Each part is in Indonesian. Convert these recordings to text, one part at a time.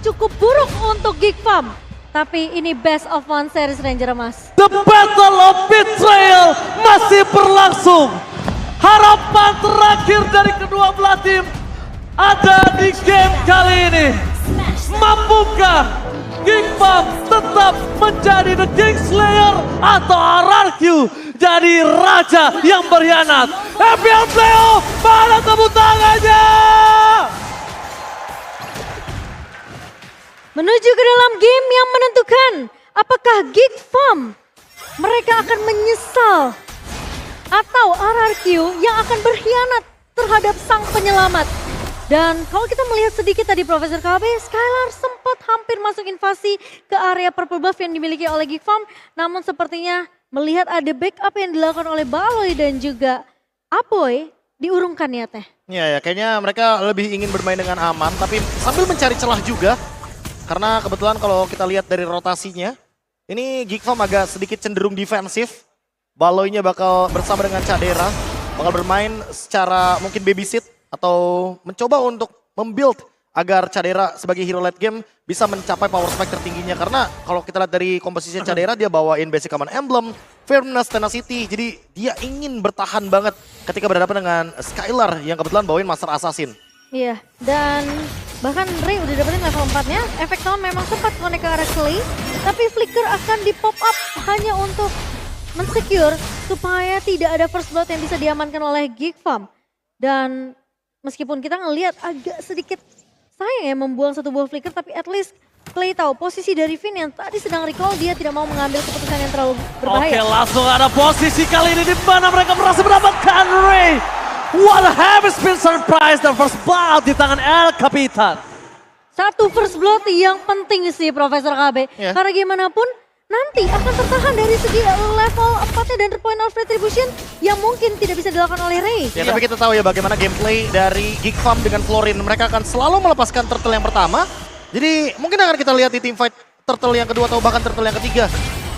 cukup buruk untuk Geek Farm. Tapi ini best of one series Ranger Mas. The Battle of Betrayal masih berlangsung. Harapan terakhir dari kedua belah tim ada di game kali ini. Mampukah Geek Farm tetap menjadi The King Slayer atau RRQ jadi raja yang berkhianat? FPL Playoff, mana tepuk tangannya? Menuju ke dalam game yang menentukan apakah Geek Farm mereka akan menyesal atau RRQ yang akan berkhianat terhadap sang penyelamat. Dan kalau kita melihat sedikit tadi Profesor KB, Skylar sempat hampir masuk invasi ke area purple buff yang dimiliki oleh Geek Farm. Namun sepertinya melihat ada backup yang dilakukan oleh Baloy dan juga Aboy diurungkan ya Teh. Ya, kayaknya mereka lebih ingin bermain dengan aman tapi sambil mencari celah juga. Karena kebetulan kalau kita lihat dari rotasinya, ini Geek Farm agak sedikit cenderung defensif. Baloynya bakal bersama dengan Cadera, bakal bermain secara mungkin babysit atau mencoba untuk membuild agar Cadera sebagai hero late game bisa mencapai power spike tertingginya. Karena kalau kita lihat dari komposisi Cadera, dia bawain basic command emblem, firmness, tenacity. Jadi dia ingin bertahan banget ketika berhadapan dengan Skylar yang kebetulan bawain master assassin. Iya, dan bahkan Ray udah dapetin level 4-nya. Efek tahun memang sempat connect ke arah Clay, tapi Flicker akan di pop up hanya untuk mensecure supaya tidak ada first blood yang bisa diamankan oleh Geek Farm. Dan meskipun kita ngelihat agak sedikit sayang ya membuang satu buah Flicker, tapi at least Clay tahu posisi dari Finn yang tadi sedang recall, dia tidak mau mengambil keputusan yang terlalu berbahaya. Oke, langsung ada posisi kali ini di mana mereka berhasil mendapatkan Ray. What have been surprise the first blood di tangan El Capitan. Satu first blood yang penting sih Profesor KB. Yeah. Karena gimana pun nanti akan tertahan dari segi level 4-nya dan point of retribution yang mungkin tidak bisa dilakukan oleh Ray. Ya, tapi kita tahu ya bagaimana gameplay dari Geek Farm dengan Florin. Mereka akan selalu melepaskan turtle yang pertama. Jadi mungkin akan kita lihat di teamfight turtle yang kedua atau bahkan turtle yang ketiga.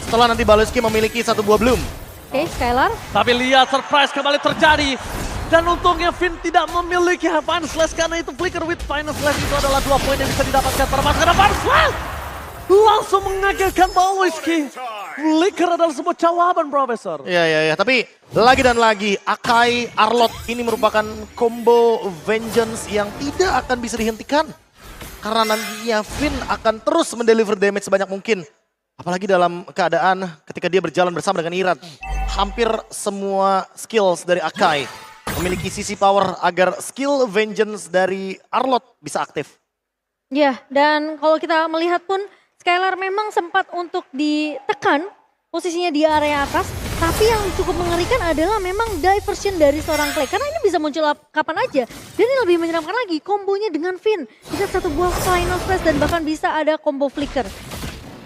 Setelah nanti Baloyski memiliki satu buah bloom. Oke, Skylar. Tapi lihat surprise kembali terjadi. Dan untungnya Finn tidak memiliki Final Slash karena itu Flicker with Final Slash itu adalah 2 poin yang bisa didapatkan termasuk ada Final Slash. Langsung mengagetkan Baloyski. Flicker adalah sebuah jawaban Profesor. Ya. Tapi lagi dan lagi Akai Arlot ini merupakan combo vengeance yang tidak akan bisa dihentikan. Karena nantinya Finn akan terus mendeliver damage sebanyak mungkin. Apalagi dalam keadaan ketika dia berjalan bersama dengan Iran. Hampir semua skills dari Akai memiliki sisi power agar skill vengeance dari Arlot bisa aktif. Ya, dan kalau kita melihat pun Skylar memang sempat untuk ditekan posisinya di area atas. Tapi yang cukup mengerikan adalah memang diversion dari seorang Clay. Karena ini bisa muncul kapan aja. Dan ini lebih menyeramkan lagi kombonya dengan Finn. Bisa satu buah final slash dan bahkan bisa ada combo flicker.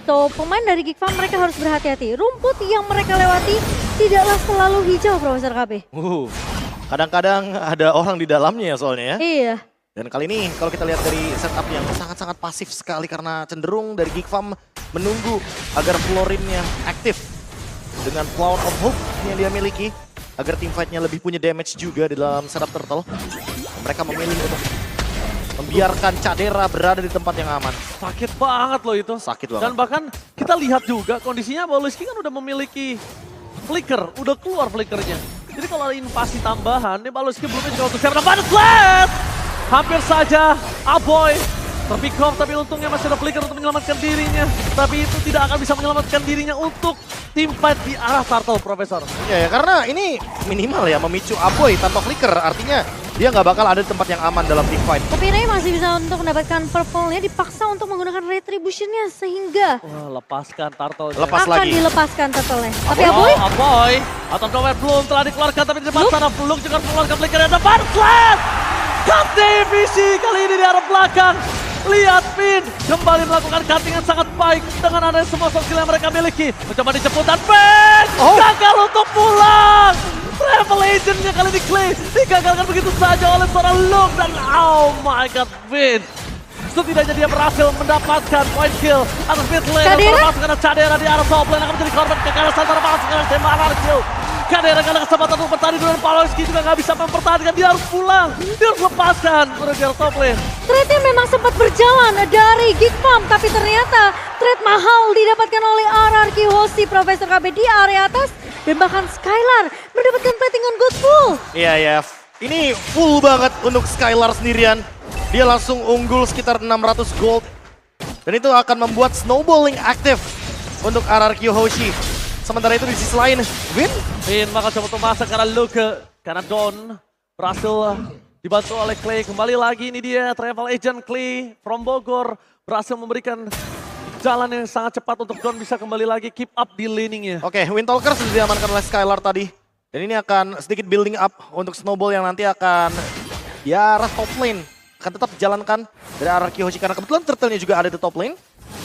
So pemain dari Geek Farm mereka harus berhati-hati. Rumput yang mereka lewati tidaklah selalu hijau Profesor KB. Kadang-kadang ada orang di dalamnya ya soalnya ya. Iya. Dan kali ini kalau kita lihat dari setup yang sangat-sangat pasif sekali karena cenderung dari Geek Farm menunggu agar Florinnya aktif dengan Flower of Hope yang dia miliki agar teamfight-nya lebih punya damage juga di dalam setup turtle. Mereka memilih untuk membiarkan Cadera berada di tempat yang aman. Sakit banget loh itu. Sakit banget. Dan bahkan kita lihat juga kondisinya Baloyski kan udah memiliki flicker, udah keluar flickernya. Jadi kalau ada invasi tambahan, ini Baloyski belum juga untuk siap dapat flash. Hampir saja Aboy terpick off, tapi untungnya masih ada flicker untuk menyelamatkan dirinya. Tapi itu tidak akan bisa menyelamatkan dirinya untuk teamfight di arah turtle, Profesor. Ya, karena ini minimal ya memicu Aboy tanpa flicker, artinya dia nggak bakal ada di tempat yang aman dalam teamfight. Tapi Ray masih bisa untuk mendapatkan purple-nya, dipaksa untuk menggunakan retribution-nya sehingga Wah, lepaskan turtle. Lepas akan lagi. dilepaskan turtle-nya. Tapi Aboy, Aboy atau Nowhere belum telah dikeluarkan, tapi di depan sana Fluk juga mengeluarkan flicker yang depan slash. Cut divisi kali ini di arah belakang. Lihat Finn kembali melakukan cutting yang sangat baik dengan adanya semua soft skill yang mereka miliki. Mencoba dijemput dan Finn gagal untuk pulang. Travel agentnya kali ini Clay digagalkan begitu saja oleh seorang Luke dan oh my god Finn. Setidaknya dia berhasil mendapatkan point kill atas mid lane. Cadera? Termasuk karena Cadera di arah top lane akan menjadi korban kekerasan termasuk karena tembakan kill. Kadera gak ada kesempatan untuk bertahan dengan Paloski juga gak bisa mempertahankan. Dia harus pulang, dia harus lepaskan Roger top lane. Trade-nya memang sempat berjalan dari Geek Farm, tapi ternyata trade mahal didapatkan oleh RRQ Hoshi Profesor KB di area atas. Dan bahkan Skylar mendapatkan platingan gold full. Iya ya, ini full banget untuk Skylar sendirian. Dia langsung unggul sekitar 600 gold. Dan itu akan membuat snowballing aktif untuk RRQ Hoshi. Sementara itu di sisi lain, Vin bakal coba untuk masuk karena Luke. Karena Don berhasil dibantu oleh Clay. Kembali lagi ini dia travel agent Clay from Bogor. Berhasil memberikan jalan yang sangat cepat untuk Don bisa kembali lagi keep up di laningnya. Oke, Windtalker sudah diamankan oleh Skylar tadi. Dan ini akan sedikit building up untuk snowball yang nanti akan ya arah top lane. Akan tetap dijalankan dari RRQ Hoshi karena kebetulan turtle-nya juga ada di top lane.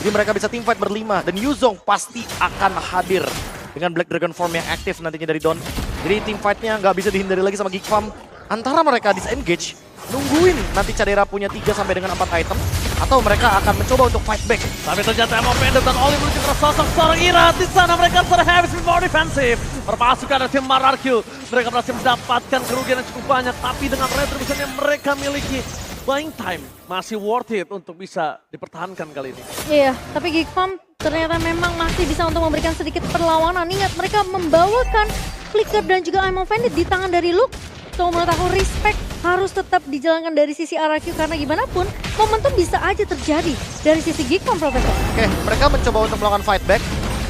Jadi mereka bisa teamfight berlima dan Yuzong pasti akan hadir dengan Black Dragon form yang aktif nantinya dari Don. Jadi teamfight-nya nggak bisa dihindari lagi sama Geek Farm. Antara mereka disengage, nungguin nanti Cadera punya 3 sampai dengan 4 item. Atau mereka akan mencoba untuk fight back. Tapi ternyata Emma Pendant dan Oli menuju ke sosok seorang Ira. Di sana mereka terhabis before defensive. Perpasukan dari tim RRQ. Mereka berhasil mendapatkan kerugian yang cukup banyak. Tapi dengan retribution yang mereka miliki, buying time masih worth it untuk bisa dipertahankan kali ini. Iya, tapi Geek Farm ternyata memang masih bisa untuk memberikan sedikit perlawanan. Ingat, mereka membawakan Flicker dan juga I'm Offended di tangan dari Luke. So menurut aku respect harus tetap dijalankan dari sisi RRQ karena gimana pun momentum bisa aja terjadi dari sisi Geek Farm, Profesor. Oke, mereka mencoba untuk melakukan fight back.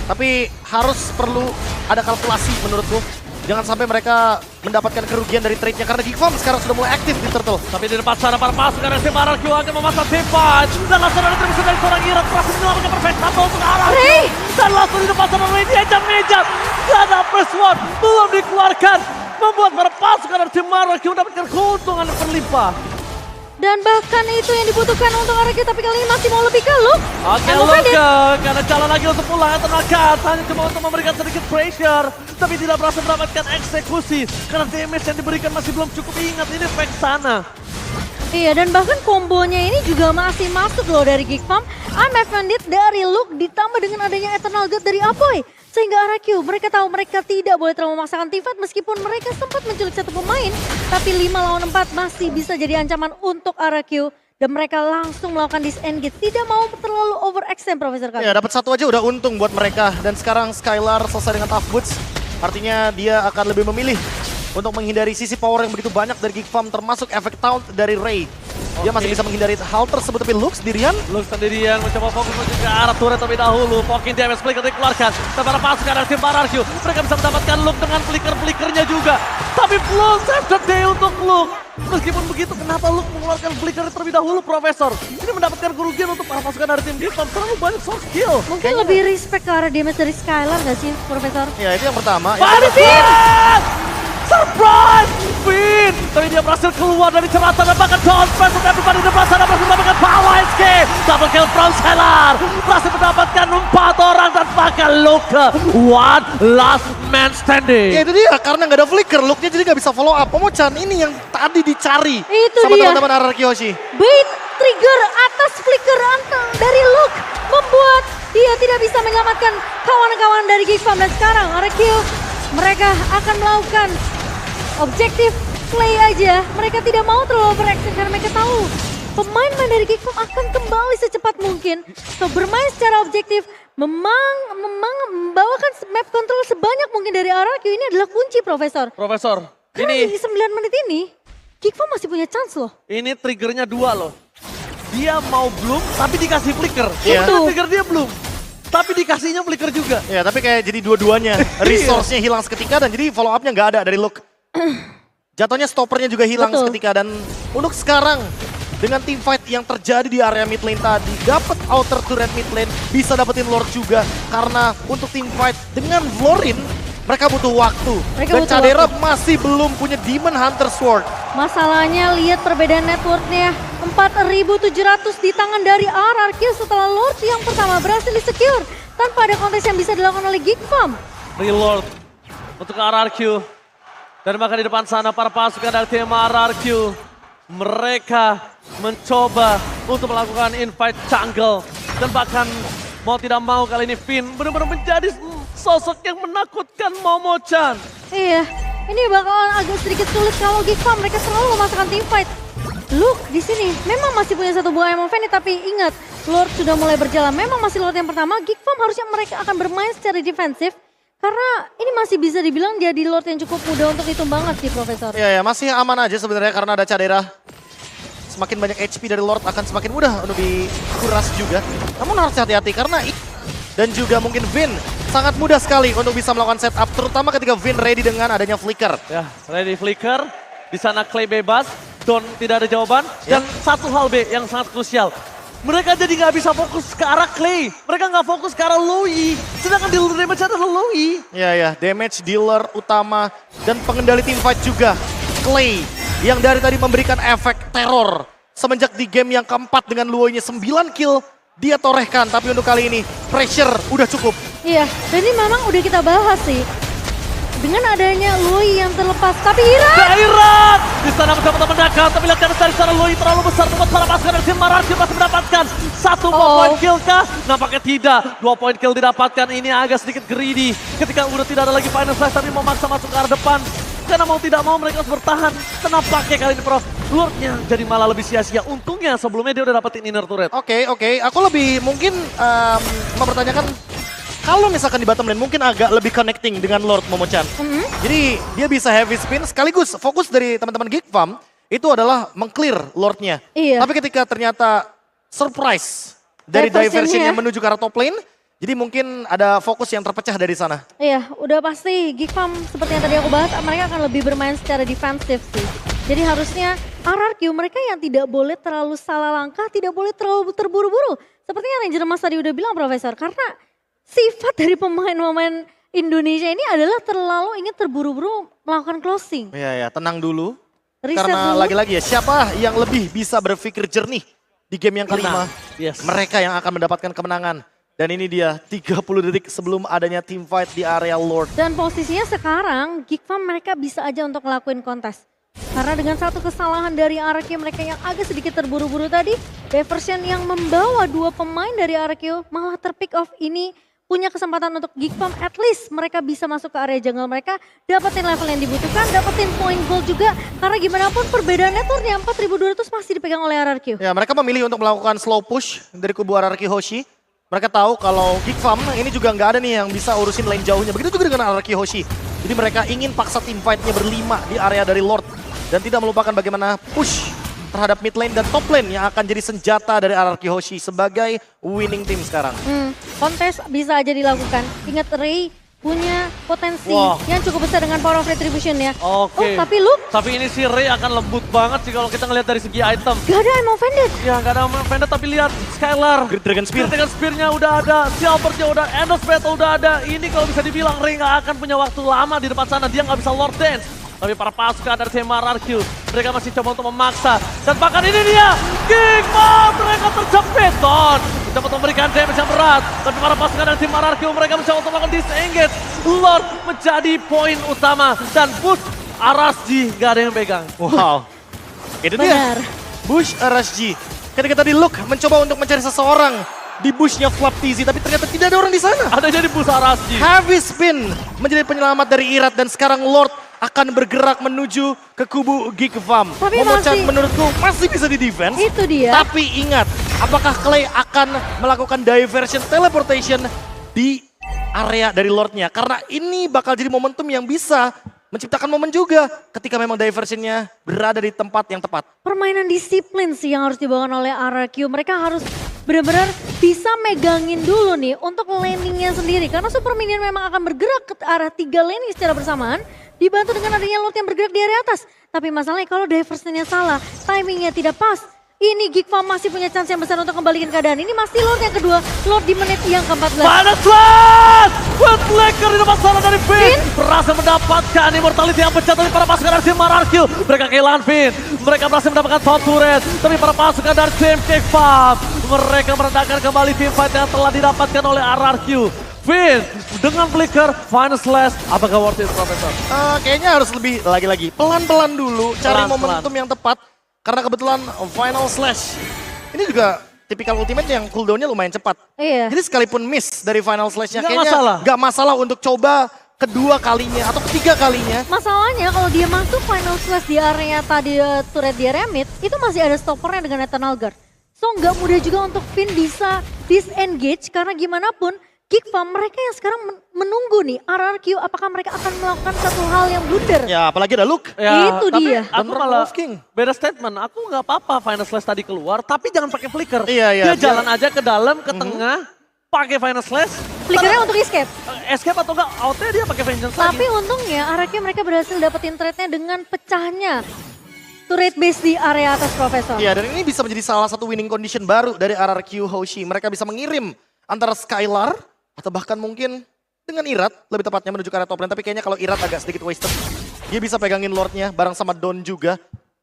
Tapi harus perlu ada kalkulasi menurutku. Jangan sampai mereka mendapatkan kerugian dari trade-nya karena Geek Farm sekarang sudah mulai aktif di Turtle. Tapi di depan sana para pasukan dari tim RRQ akan memasang T5. Dan langsung ada tribusi dari seorang Ira. Berhasil menyelamatkan perfect satu untuk RRQ. Ray! Dan langsung di depan sana Ray diajak-meja. Dan first one belum dikeluarkan. Membuat para pasukan dari tim RRQ mendapatkan keuntungan yang berlimpah. Dan bahkan itu yang dibutuhkan untuk RRQ, tapi kali ini masih mau lebih ke Luke. Oke, I'm Luke Offended. karena jalan lagi untuk pulang tenaga. Hanya cuma untuk memberikan sedikit pressure. Tapi tidak berhasil mendapatkan eksekusi. Karena damage yang diberikan masih belum cukup. Ingat ini efek sana. Iya, dan bahkan kombonya ini juga masih masuk loh dari Geek Farm. I'm Offended dari Luke ditambah dengan adanya Eternal God dari Apoy. Sehingga RRQ mereka tahu mereka tidak boleh terlalu memaksakan teamfight meskipun mereka sempat menculik satu pemain. Tapi 5 lawan 4 masih bisa jadi ancaman untuk RRQ. Dan mereka langsung melakukan disengage. Tidak mau terlalu overextend, Profesor Kami. Ya, dapat satu aja udah untung buat mereka. Dan sekarang Skylar selesai dengan tough boots. Artinya dia akan lebih memilih untuk menghindari sisi power yang begitu banyak dari Geek Farm termasuk efek taunt dari Ray. Dia masih bisa menghindari hal tersebut tapi Luke sendirian. Luke sendirian mencoba fokus menuju ke arah turret terlebih dahulu. Poking damage flicker dikeluarkan. Dan para pasukan dari tim RRQ. Mereka bisa mendapatkan Luke dengan flicker-flickernya juga. Tapi belum save the day untuk Luke. Meskipun begitu, kenapa Luke mengeluarkan flicker terlebih dahulu, Profesor? Ini mendapatkan kerugian untuk para pasukan dari tim Geek Farm. Terlalu banyak soft skill. Mungkin lebih respect ke arah damage dari Skylar nggak sih, Profesor? Ya, itu yang pertama. Surprise! Finn! Tapi dia berhasil keluar dari ceratan dan bahkan John Spencer dan di depan sana berhasil mendapatkan power escape. Double kill from Skylar. Berhasil mendapatkan 4 orang dan bahkan Luke. One last man standing. Ya itu dia, karena nggak ada flicker, Luke-nya jadi nggak bisa follow up. Pomochan ini yang tadi dicari Itu sama dia. teman-teman RRQ Hoshi. Bait trigger atas flicker dari Luke membuat dia tidak bisa menyelamatkan kawan-kawan dari Geek Farm. Dan sekarang RRQ mereka akan melakukan objektif play aja. Mereka tidak mau terlalu overextend karena mereka tahu pemain-pemain dari Geek Farm akan kembali secepat mungkin. So bermain secara objektif memang membawakan map control sebanyak mungkin dari RRQ ini adalah kunci, Profesor. Profesor, Karena ini di 9 menit ini Geek Farm masih punya chance loh. ini triggernya 2 loh. Dia mau bloom tapi dikasih flicker. Iya. Udah trigger dia bloom. Tapi dikasihnya flicker juga. Ya tapi kayak jadi dua-duanya resource-nya hilang seketika dan jadi follow up-nya nggak ada dari Luke. Jatuhnya stoppernya juga hilang Betul. seketika dan untuk sekarang dengan team fight yang terjadi di area mid lane tadi dapat outer turret mid lane bisa dapetin Lord juga karena untuk team fight dengan Vlorin mereka butuh waktu Mereka dan butuh Cadera waktu. masih belum punya Demon Hunter Sword. Masalahnya lihat perbedaan networknya 4.700 di tangan dari RRQ setelah Lord yang pertama berhasil di-secure tanpa ada kontes yang bisa dilakukan oleh Geek Farm. Reload untuk RRQ. Dan bahkan di depan sana para pasukan dari tim RRQ. Mereka mencoba untuk melakukan invite jungle. Dan bahkan mau tidak mau kali ini Finn benar-benar menjadi sosok yang menakutkan Momochan. Iya, ini bakalan agak sedikit sulit kalau Geek Farm mereka selalu memasukkan team fight. Look di sini memang masih punya satu buah Amon Fanny, tapi ingat Lord sudah mulai berjalan. Memang masih Lord yang pertama. Geek Farm harusnya mereka akan bermain secara defensif karena ini masih bisa dibilang jadi Lord yang cukup mudah untuk hitung banget sih Profesor. Ya, masih aman aja sebenarnya karena ada Cadera. Semakin banyak HP dari Lord akan semakin mudah untuk dikuras juga. Namun harus hati-hati karena dan juga mungkin Vin sangat mudah sekali untuk bisa melakukan setup, terutama ketika Vin ready dengan adanya flicker. Ya, ready flicker. Di sana Clay bebas, Don tidak ada jawaban. Dan satu hal B yang sangat krusial. Mereka jadi nggak bisa fokus ke arah Clay. Mereka nggak fokus ke arah Loui. Sedangkan dealer damage adalah Loui. Ya, damage dealer utama dan pengendali team fight juga. Clay yang dari tadi memberikan efek teror. Semenjak di game yang keempat dengan Luoy-nya 9 kill, dia torehkan. Tapi untuk kali ini pressure udah cukup. Iya, dan ini memang udah kita bahas sih. Dengan adanya Lui yang terlepas, tapi Irat di sana mencoba menangkap, tapi lihat dari sana Lui terlalu besar buat para pasukan dari tim Mararki masih mendapatkan 1 poin kill kah? Nampaknya tidak, 2 poin kill didapatkan. Ini agak sedikit greedy ketika udah tidak ada lagi final slash tapi memaksa masuk ke arah depan. Karena mau tidak mau mereka harus bertahan. Kenapa kali ini Prof? Lordnya jadi malah lebih sia-sia. Untungnya sebelumnya dia udah dapetin inner turret. Oke. Aku lebih mungkin mempertanyakan kalau misalkan di bottom lane mungkin agak lebih connecting dengan Lord Momo-chan. Jadi dia bisa heavy spin sekaligus fokus dari teman-teman Geek Farm itu adalah meng-clear Lordnya. Iya. Tapi ketika ternyata surprise dari diversionnya menuju ke arah top lane, jadi mungkin ada fokus yang terpecah dari sana. Iya, udah pasti Geek Farm seperti yang tadi aku bahas, mereka akan lebih bermain secara defensif sih. Jadi harusnya RRQ mereka yang tidak boleh terlalu salah langkah, tidak boleh terlalu terburu-buru. Sepertinya Ranger Mas tadi udah bilang Profesor, karena sifat dari pemain-pemain Indonesia ini adalah terlalu ingin terburu-buru melakukan closing. Iya, tenang dulu. Reset Karena dulu. lagi-lagi ya, siapa yang lebih bisa berpikir jernih di game yang kelima. Yes. Mereka yang akan mendapatkan kemenangan. Dan ini dia 30 detik sebelum adanya team fight di area Lord. Dan posisinya sekarang Geek Farm mereka bisa aja untuk ngelakuin kontes. Karena dengan satu kesalahan dari RRQ mereka yang agak sedikit terburu-buru tadi, diversion yang membawa 2 pemain dari RRQ malah terpick off ini punya kesempatan untuk Geek Farm, at least mereka bisa masuk ke area jungle mereka, dapetin level yang dibutuhkan, dapetin point gold juga. Karena gimana pun perbedaannya turnya 4200 masih dipegang oleh RRQ. Ya, mereka memilih untuk melakukan slow push dari kubu RRQ Hoshi. Mereka tahu kalau Geek Farm ini juga nggak ada nih yang bisa urusin lane jauhnya. Begitu juga dengan RRQ Hoshi. Jadi mereka ingin paksa team fight-nya berlima di area dari Lord. Dan tidak melupakan bagaimana push terhadap mid lane dan top lane yang akan jadi senjata dari RRQ Hoshi sebagai winning team sekarang. Kontes bisa aja dilakukan. Ingat Ray punya potensi yang cukup besar dengan power of retribution ya. Oke. Oh tapi lu Tapi ini si Ray akan lembut banget sih kalau kita ngelihat dari segi item. gak ada I'm offended. Ya nggak ada Vendor tapi lihat Skylar. Dragon Spear. Dragon Spear-nya udah ada, Silvernya udah, End of Battle udah ada. Ini kalau bisa dibilang Ray nggak akan punya waktu lama di depan sana. Dia nggak bisa Lord Dance. Tapi para pasukan dari tim RRQ, mereka masih coba untuk memaksa. Dan bahkan ini dia, Geek Farm, mereka terjepit. Don dapat memberikan damage yang berat. Tapi para pasukan dari tim RRQ, mereka mencoba untuk melakukan disengage. Lord menjadi poin utama. Dan boost Arasji nggak ada yang pegang. Wow. Itu Benar. dia. Bush RSG. Ketika tadi Luke mencoba untuk mencari seseorang di bushnya Flap TZ, tapi ternyata tidak ada orang di sana. Ada jadi boost Arasji. Heavy spin menjadi penyelamat dari Irat dan sekarang Lord akan bergerak menuju ke kubu Geek Farm. Tapi Momo-chan masih- menurutku masih bisa di defense. Itu dia. Tapi ingat, apakah Clay akan melakukan diversion teleportation di area dari Lordnya? Karena ini bakal jadi momentum yang bisa menciptakan momen juga ketika memang diversionnya berada di tempat yang tepat. Permainan disiplin sih yang harus dibawakan oleh RRQ. Mereka harus benar-benar bisa megangin dulu nih untuk laningnya sendiri. Karena Super Minion memang akan bergerak ke arah 3 laning secara bersamaan. Dibantu dengan adanya Lord yang bergerak di area atas. Tapi masalahnya kalau diversionnya salah, timingnya tidak pas. Ini Geek Farm masih punya chance yang besar untuk kembalikan keadaan. Ini masih Lord yang kedua, Lord di menit yang ke-14. Final Slash! With Flicker di depan sana dari Finn. Berhasil mendapatkan immortality yang pecah dari para pasukan dari tim RRQ. Mereka kehilangan Finn. Mereka berhasil mendapatkan top turret. Tapi para pasukan dari tim Geek Farm, mereka meredakan kembali tim fight yang telah didapatkan oleh RRQ. Finn dengan Flicker, Final Slash, apakah worth it, Profesor? Kayaknya harus lebih lagi-lagi pelan-pelan dulu, cari Pelan-pelan. momentum yang tepat. Karena kebetulan Final Slash ini juga tipikal ultimate yang cooldownnya lumayan cepat. Iya. Jadi sekalipun miss dari Final Slash-nya Nggak kayaknya masalah. nggak masalah untuk coba kedua kalinya atau ketiga kalinya. Masalahnya kalau dia masuk final slash di area tadi turret di area mid, itu masih ada stoppernya dengan Eternal Guard. So nggak mudah juga untuk Finn bisa disengage karena gimana pun Geek Farm mereka yang sekarang menunggu nih RRQ apakah mereka akan melakukan satu hal yang blunder. Ya apalagi ada Luke. Ya, Itu tapi dia. aku Dan malah Wolf King. beda statement. Aku nggak apa-apa Final Slash tadi keluar, tapi jangan pakai flicker. Iya, iya. Dia jalan aja ke dalam, ke tengah, pakai Final Slash. Flickernya untuk escape. Escape atau enggak, outnya dia pakai Vengeance Tapi lagi. untungnya RRQ mereka berhasil dapetin trade-nya dengan pecahnya turret base di area atas Profesor. Iya, dan ini bisa menjadi salah satu winning condition baru dari RRQ Hoshi. Mereka bisa mengirim antara Skylar atau bahkan mungkin dengan Irat, lebih tepatnya menuju ke area top lane. Tapi kayaknya kalau Irat agak sedikit wasted. Dia bisa pegangin Lordnya bareng sama Don juga.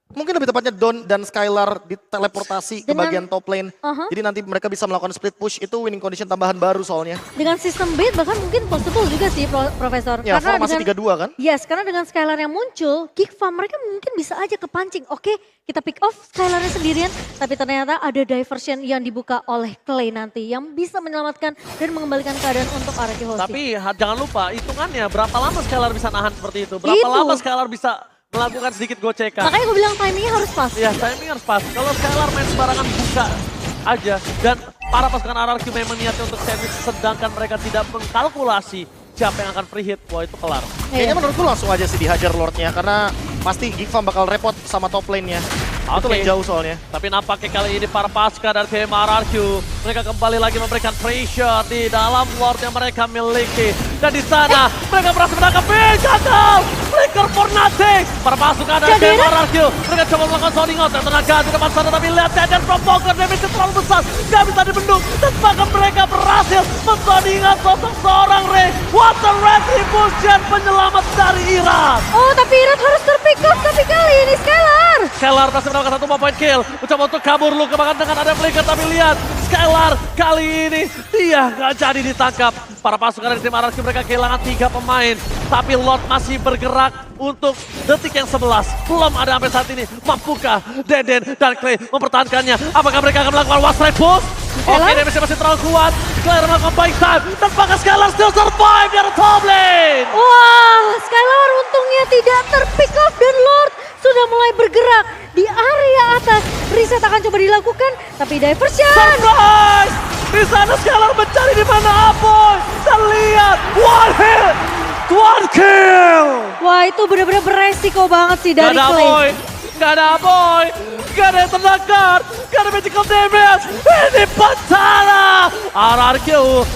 Mungkin lebih tepatnya Don dan Skylar diteleportasi ke Dengan- bagian top lane. Jadi nanti mereka bisa melakukan split push. Itu winning condition tambahan baru soalnya. Dengan sistem bait bahkan mungkin possible juga sih Profesor. Ya, formasi 3-2 kan? Yes, karena dengan Skylar yang muncul, Geek Farm mereka mungkin bisa aja kepancing. Oke, kita pick off Skylarnya sendirian, tapi ternyata ada diversion yang dibuka oleh Clay nanti yang bisa menyelamatkan dan mengembalikan keadaan untuk RRQ Hoshi. Tapi jangan lupa, hitungannya berapa lama Skylar bisa nahan seperti itu. Berapa Itu. lama Skylar bisa melakukan sedikit gocekan. Makanya gue bilang timingnya harus pas. Ya, timing harus pas. Kalau Skylar main sembarangan buka aja. Dan para pasukan RRQ memang niatnya untuk sandwich, sedangkan mereka tidak mengkalkulasi siapa yang akan free hit. Wah, itu kelar. Kayaknya Iya. menurutku langsung aja sih dihajar Lordnya. Karena pasti Geek Farm bakal repot sama top lane-nya. Itu Oke. lane jauh soalnya. Tapi nampaknya kali ini para pasukan dari tim RRQ, mereka kembali lagi memberikan pressure di dalam Lord yang mereka miliki. Dan di sana mereka berhasil menangkap gagal. Flicker for nothing. Para pasukan dari tim Jadera. RRQ, mereka coba melakukan sounding out dan tenaga di depan sana. Tapi lihat Deden Provoker, damage terlalu besar. Gak bisa dibendung. Dan bahkan mereka berhasil men-sounding out sosok seorang Ray. What a retribution penyelamat dari Iran. Oh, tapi Irat harus terpick up, tapi kali ini Skylar. Skylar berhasil mendapatkan satu point kill. Mencoba untuk kabur Luke bahkan dengan ada flicker. Tapi lihat Skylar kali ini dia nggak jadi ditangkap. Para pasukan dari tim RRQ mereka kehilangan 3 pemain. Tapi Lord masih bergerak untuk detik yang 11. Belum ada sampai saat ini. Mampukah Deden dan Clay mempertahankannya? Apakah mereka akan melakukan one strike push? Oke, Skylar? damage masih terlalu kuat. Skylar melakukan buying time. Dan bahkan Skylar still survive di arah top lane. Wah, Skylar untungnya tidak terpick off dan Lord sudah mulai bergerak di area atas. Reset akan coba dilakukan, tapi diversion. Surprise! Di sana Skylar mencari di mana Aboy. Dan lihat, one hit, one kill. Wah, itu benar-benar beresiko banget sih Gak dari ada Clay. Aboy, gak ada Aboy, gak ada yang terdekat, gak ada magical damage. Ini Pantana. RRQ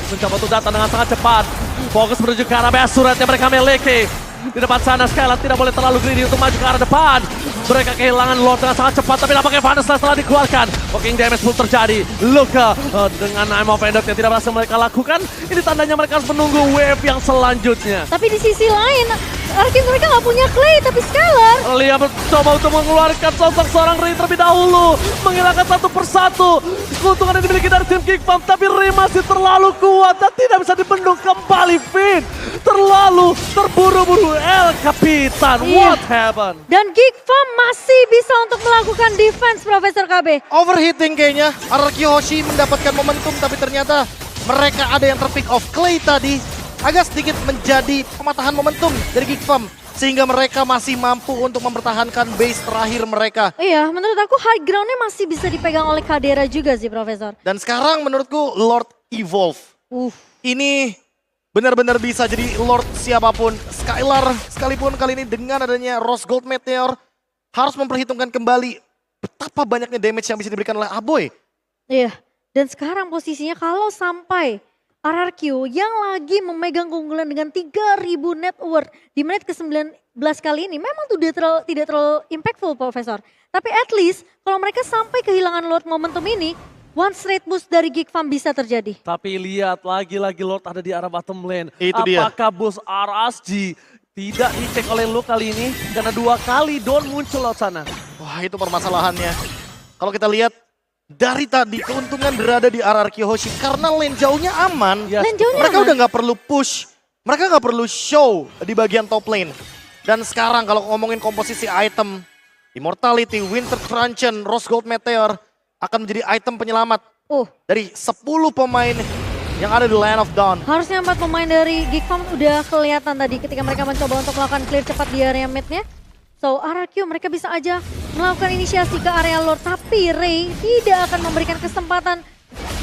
mencoba untuk datang dengan sangat cepat. Fokus menuju ke arah base surat yang mereka miliki. Di depan sana Skylar tidak boleh terlalu greedy untuk maju ke arah depan. Mereka kehilangan Lord dengan sangat cepat, tapi nampaknya Vanessa setelah dikeluarkan. Walking damage pun terjadi. Luka dengan I'm offended yang tidak berhasil mereka lakukan. Ini tandanya mereka harus menunggu wave yang selanjutnya. Tapi di sisi lain, RRQ mereka nggak punya Clay, tapi Skylar. Lihat mencoba untuk mengeluarkan sosok seorang Ray terlebih dahulu. Menghilangkan satu persatu keuntungan yang dimiliki dari tim Geek Farm. Tapi Ray masih terlalu kuat dan tidak bisa dibendung kembali Finn. Terlalu terburu-buru El Capitan. Iya. What happened? Dan Geek Farm masih bisa untuk melakukan defense, Profesor KB. Overheating kayaknya. RRQ Hoshi mendapatkan momentum tapi ternyata mereka ada yang terpick off. Clay tadi agak sedikit menjadi pematahan momentum dari Geek Farm. Sehingga mereka masih mampu untuk mempertahankan base terakhir mereka. Iya, menurut aku high ground-nya masih bisa dipegang oleh Kadera juga sih, Profesor. Dan sekarang menurutku Lord Evolve. Ini benar-benar bisa jadi Lord siapapun. Skylar sekalipun kali ini dengan adanya Rose Gold Meteor harus memperhitungkan kembali betapa banyaknya damage yang bisa diberikan oleh Aboy. Iya, dan sekarang posisinya kalau sampai RRQ yang lagi memegang keunggulan dengan 3.000 net worth di menit ke-19 kali ini memang tidak terlalu impactful, Profesor. Tapi at least kalau mereka sampai kehilangan Lord momentum ini, one straight boost dari Geek Farm bisa terjadi. Tapi lihat lagi-lagi Lord ada di arah bottom lane. Itu dia. Apakah boost RSG tidak dicek oleh Luke kali ini? Karena 2 kali Don muncul lewat sana. Wah itu permasalahannya. Kalau kita lihat dari tadi keuntungan berada di RRQ Hoshi karena lane jauhnya aman. Yes, Lane jauhnya Mereka aman. udah nggak perlu push, mereka nggak perlu show di bagian top lane. Dan sekarang kalau ngomongin komposisi item, Immortality, Winter Truncheon, Rose Gold Meteor akan menjadi item penyelamat Oh, dari 10 pemain yang ada di Land of Dawn. Harusnya 4 pemain dari Geek Farm udah kelihatan tadi ketika mereka mencoba untuk melakukan clear cepat di area mid-nya. So RRQ mereka bisa aja melakukan inisiasi ke area Lord, tapi Ray tidak akan memberikan kesempatan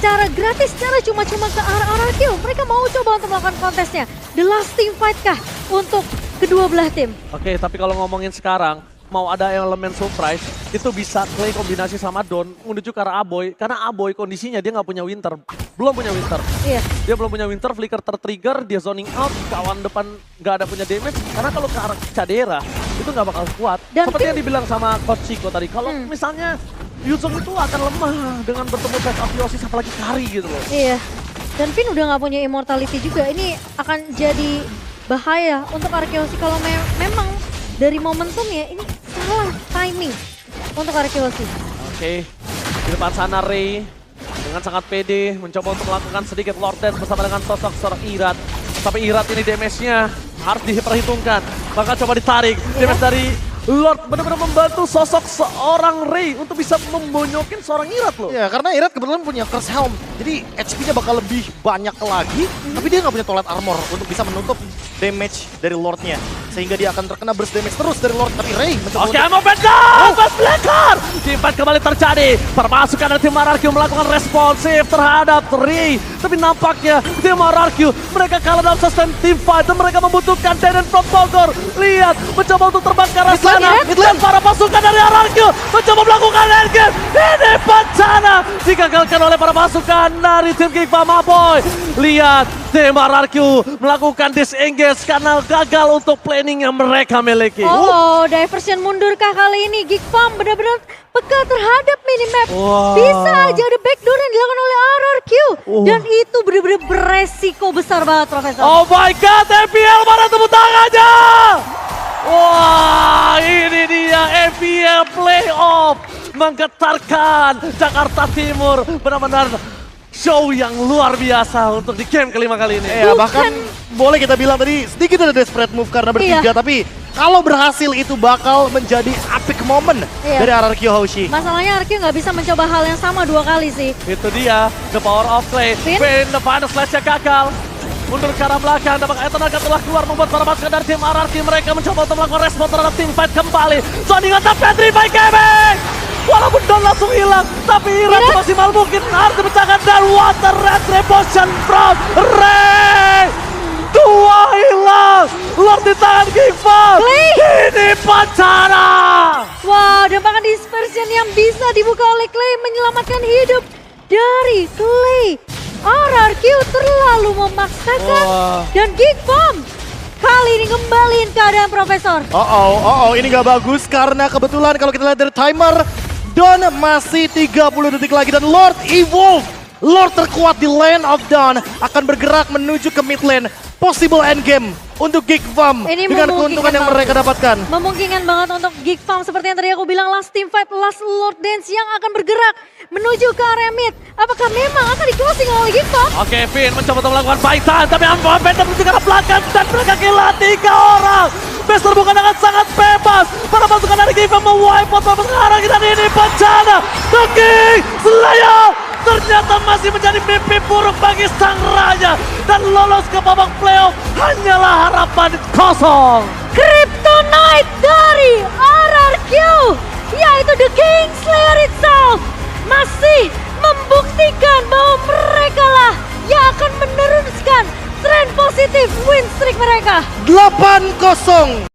secara gratis, secara cuma-cuma ke arah RRQ. Mereka mau coba untuk melakukan kontesnya. The last team fight kah untuk kedua belah tim? Oke, tapi kalau ngomongin sekarang, mau ada elemen surprise, itu bisa Clay kombinasi sama Don menuju ke arah Aboy. Karena Aboy kondisinya dia nggak punya Winter. Belum punya Winter. Iya. Dia belum punya Winter, Flicker tertrigger, dia zoning out, kawan depan nggak ada punya damage. Karena kalau ke arah Cadera, itu nggak bakal kuat. Dan Seperti yang tim- dibilang sama Coach Chico tadi, kalau misalnya Yuzong itu akan lemah dengan bertemu Face of Yosis, apalagi Kari gitu loh. Iya. Dan Pin udah nggak punya immortality juga. Ini akan jadi bahaya untuk Arkeosi kalau memang dari momentumnya ini salah timing untuk Arkeosi. Oke, di depan sana Ray dengan sangat pede mencoba untuk melakukan sedikit Lord Dance bersama dengan sosok seorang Irat. Tapi Irat ini damage-nya harus diperhitungkan. Maka coba ditarik, damage dari Lord benar-benar membantu sosok seorang Ray untuk bisa membonyokin seorang Irat loh. Ya, karena Irat kebetulan punya Curse Helm, jadi HP-nya bakal lebih banyak lagi, tapi dia nggak punya Toilet Armor untuk bisa menutup damage dari Lord-nya. Sehingga dia akan terkena burst damage terus dari Lord, tapi Ray mencoba Oke, mau backup! Bas Blacker! Timpat kembali terjadi. Permasukan dari tim RRQ melakukan responsif terhadap Ray. Tapi nampaknya tim RRQ mereka kalah dalam sustain team fight dan mereka membutuhkan Deden from Bogor. Lihat, mencoba untuk terbang ke arah sana. Dan para pasukan dari RRQ mencoba melakukan endgame. Ini bencana digagalkan oleh para pasukan dari tim Geek Farm Aboy. Lihat, tim RRQ melakukan disengage karena gagal untuk planning yang mereka miliki. Oh, diversion mundurkah kali ini? Geek Farm benar-benar peka terhadap minimap. Wah. Bisa aja ada backdoor yang dilakukan oleh RRQ. Dan itu benar-benar beresiko besar banget, Profesor. Oh my god, FPL mana tepuk tangannya? Wah, ini dia FPL Playoff menggetarkan Jakarta Timur. Benar-benar show yang luar biasa untuk di game kelima kali ini. Ya, bahkan boleh kita bilang tadi sedikit ada desperate move karena bertiga, tapi kalau berhasil itu bakal menjadi epic moment dari RRQ Hoshi. Masalahnya RRQ nggak bisa mencoba hal yang sama 2 kali sih. Itu dia, the power of Clay. Pin. Pin, the final slash-nya gagal. Mundur ke arah belakang, dampak air tenaga telah keluar membuat para pasukan dari tim RRQ mereka mencoba untuk melakukan respon terhadap tim fight kembali. Zoning attack Petri by Gaming! Walaupun Don langsung hilang, tapi Irat maksimal mungkin harus dipecahkan dan water retribution from Ray! 2 hilang! Lord di tangan Geek Farm! Ini bencana! Wow, dampak dispersion yang bisa dibuka oleh Clay menyelamatkan hidup dari Clay. RRQ terlalu memaksakan dan Geek Farm kali ini ngembaliin keadaan Profesor. Ini nggak bagus karena kebetulan kalau kita lihat dari timer, Dawn masih 30 detik lagi dan Lord Evolve, Lord terkuat di Land of Dawn akan bergerak menuju ke mid lane. Possible endgame untuk Geek Farm Ini dengan keuntungan yang mereka dapatkan. Memungkinkan banget untuk Geek Farm seperti yang tadi aku bilang, last team fight, last Lord Dance yang akan bergerak menuju ke area mid. Apakah memang akan di-closing oleh Geek Farm? Oke, Finn mencoba untuk melakukan baitan, tapi Ambassador menuju ke arah belakang dan mereka kehilangan 3 orang. Best terbuka dengan sangat bebas. Para pasukan dari Geek Farm mewipe out sekarang dan ini bencana. The King Slayer ternyata masih menjadi mimpi buruk bagi sang raja dan lolos ke babak playoff hanyalah harapan kosong. Kryptonite dari RRQ, yaitu The Kingslayer itself, masih membuktikan bahwa mereka lah yang akan meneruskan tren positif win streak mereka. 8-0